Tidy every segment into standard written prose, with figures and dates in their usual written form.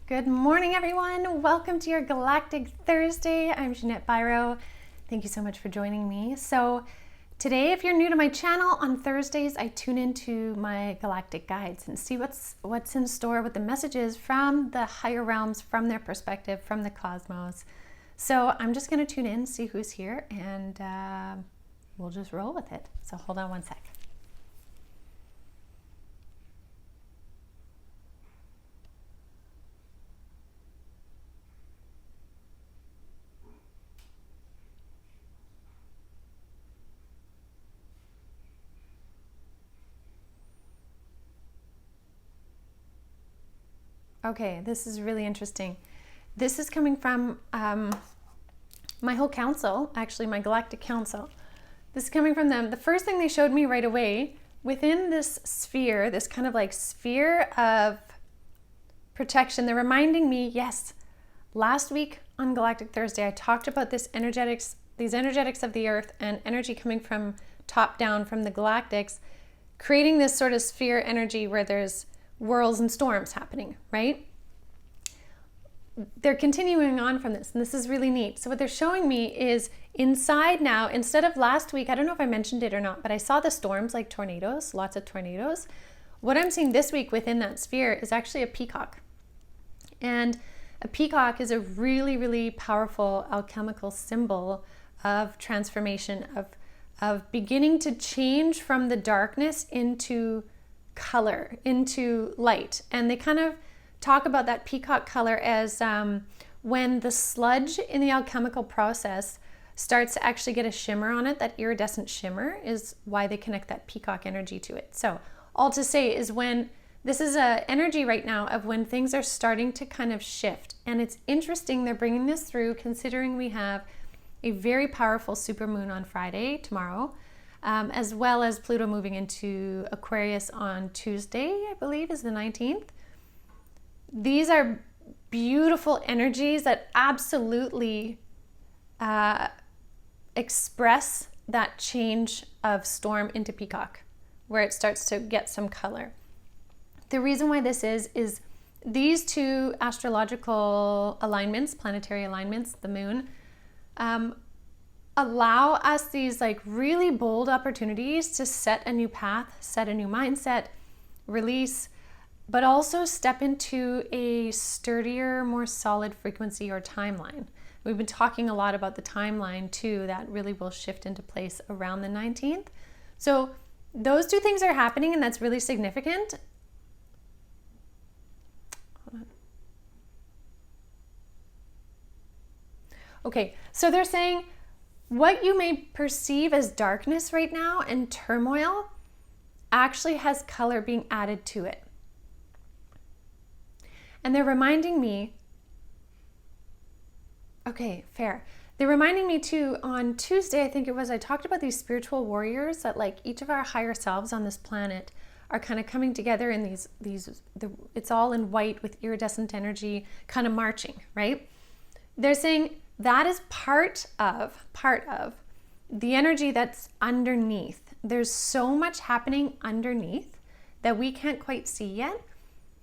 Good morning, everyone. Welcome to your Galactic Thursday. I'm Jeanette Biro. Thank you so much for joining me. So today, if you're new to my channel, on Thursdays, I tune into my galactic guides and see what's in store with the messages from the higher realms, from their perspective, from the cosmos. So I'm just going to tune in, see who's here, and we'll just roll with it. So hold on one sec. Okay, this is really interesting. This is coming from my whole council, actually my galactic council. This is coming from them. The first thing they showed me right away, within this sphere, this kind of like sphere of protection, they're reminding me, yes, last week on Galactic Thursday, I talked about these energetics of the earth and energy coming from top down from the galactics, creating this sort of sphere energy where there's whirls and storms happening, right? They're continuing on from this, and this is really neat. So what they're showing me is inside now, instead of last week, I don't know if I mentioned it or not, but I saw the storms like tornadoes, lots of tornadoes. What I'm seeing this week within that sphere is actually a peacock. And a peacock is a really, really powerful alchemical symbol of transformation, of beginning to change from the darkness into color, into light. And they kind of talk about that peacock color as when the sludge in the alchemical process starts to actually get a shimmer on it. That iridescent shimmer is why they connect that peacock energy to it. So all to say is when this is a energy right now of when things are starting to kind of shift. And it's interesting they're bringing this through considering we have a very powerful supermoon on Friday, tomorrow, as well as Pluto moving into Aquarius on Tuesday, I believe is the 19th. These are beautiful energies that absolutely express that change of storm into peacock, where it starts to get some color. The reason why this is these two astrological alignments, planetary alignments, the moon, allow us these like really bold opportunities to set a new path, set a new mindset, release, but also step into a sturdier, more solid frequency or timeline. We've been talking a lot about the timeline too, that really will shift into place around the 19th. So those two things are happening, and that's really significant. Hold on. Okay, so they're saying what you may perceive as darkness right now and turmoil actually has color being added to it. And they're reminding me, okay, fair. They're reminding me too, on Tuesday, I think it was, I talked about these spiritual warriors that like each of our higher selves on this planet are kind of coming together in it's all in white with iridescent energy, kind of marching, right? They're saying that is part of the energy that's underneath. There's so much happening underneath that we can't quite see yet.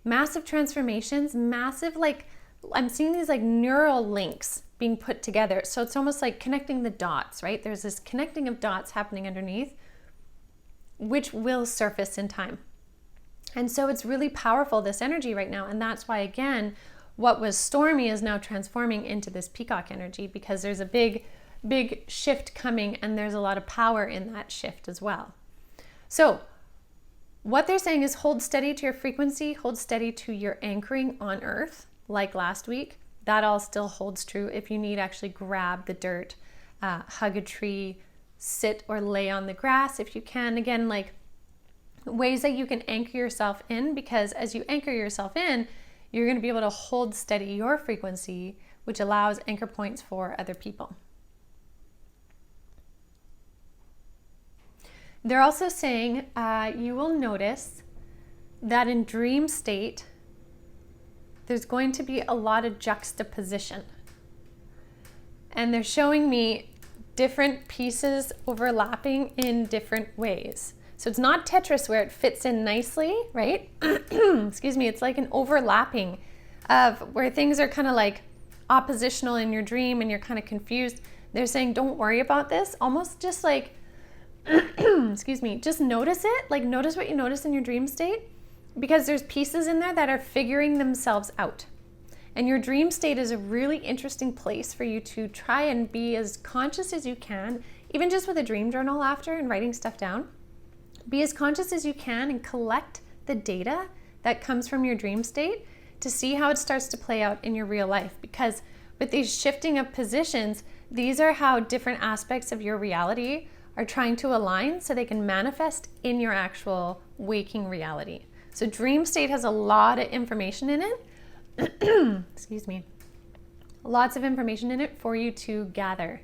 Massive transformations, massive, like, I'm seeing these like neural links being put together. So it's almost like connecting the dots, right? There's this connecting of dots happening underneath, which will surface in time. And so it's really powerful, this energy right now. And that's why, again, what was stormy is now transforming into this peacock energy, because there's a big shift coming, and there's a lot of power in that shift as well. So what they're saying is hold steady to your frequency, hold steady to your anchoring on earth, like last week. That all still holds true. If you need, actually grab the dirt, hug a tree, sit or lay on the grass if you can. Again, like ways that you can anchor yourself in, because as you anchor yourself in, you're going to be able to hold steady your frequency, which allows anchor points for other people. They're also saying you will notice that in dream state, there's going to be a lot of juxtaposition. And they're showing me different pieces overlapping in different ways. So it's not Tetris where it fits in nicely, right? Excuse me, it's like an overlapping of where things are kind of like oppositional in your dream and you're kind of confused. They're saying, don't worry about this. Almost just like, excuse me, just notice it. Like notice what you notice in your dream state, because there's pieces in there that are figuring themselves out. And your dream state is a really interesting place for you to try and be as conscious as you can, even just with a dream journal after and writing stuff down. Be as conscious as you can and collect the data that comes from your dream state to see how it starts to play out in your real life. Because with these shifting of positions, these are how different aspects of your reality are trying to align so they can manifest in your actual waking reality. So dream state has a lot of information in it. Excuse me. Lots of information in it for you to gather.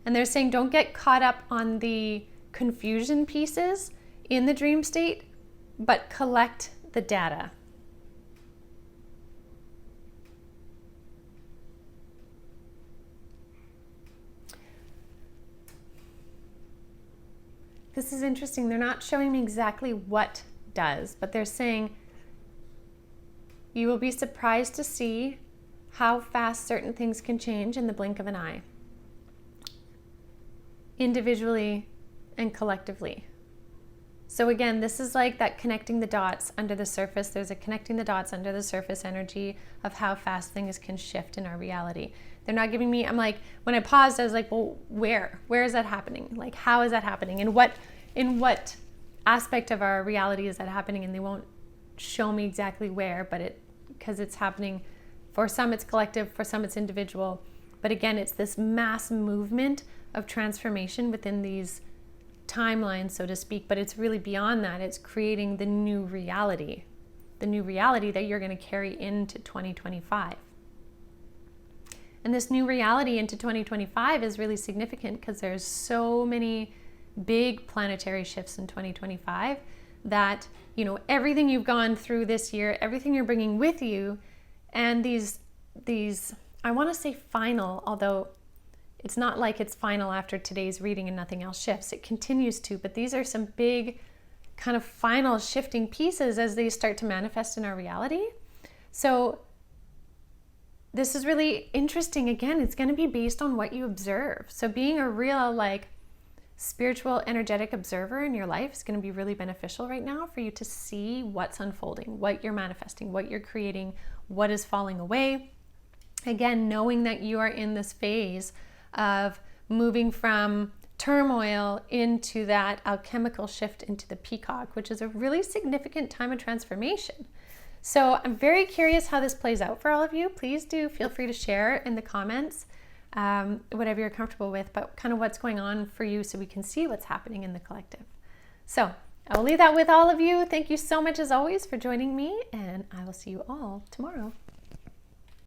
And they're saying don't get caught up on the confusion pieces in the dream state, but collect the data. This is interesting. They're not showing me exactly what does, but they're saying you will be surprised to see how fast certain things can change in the blink of an eye, individually and collectively. So again, this is like that connecting the dots under the surface. There's a connecting the dots under the surface energy of how fast things can shift in our reality. They're not giving me, I'm like, when I paused, I was like, well, where is that happening? Like, how is that happening? And in what aspect of our reality is that happening? And they won't show me exactly where, but because it's happening, for some it's collective, for some it's individual. But again, it's this mass movement of transformation within these timelines, so to speak, but it's really beyond that. It's creating the new reality that you're going to carry into 2025. And this new reality into 2025 is really significant because there's so many big planetary shifts in 2025 that, you know, everything you've gone through this year, everything you're bringing with you, and these I want to say final, although it's not like it's final after today's reading and nothing else shifts. It continues to, but these are some big kind of final shifting pieces as they start to manifest in our reality. So this is really interesting. Again, it's going to be based on what you observe. So being a real like spiritual, energetic observer in your life is going to be really beneficial right now for you to see what's unfolding, what you're manifesting, what you're creating, what is falling away. Again, knowing that you are in this phase of moving from turmoil into that alchemical shift into the Peacock, which is a really significant time of transformation. So I'm very curious how this plays out for all of you. Please do feel free to share in the comments, whatever you're comfortable with, but kind of what's going on for you so we can see what's happening in the collective. So I will leave that with all of you. Thank you so much as always for joining me, and I will see you all tomorrow.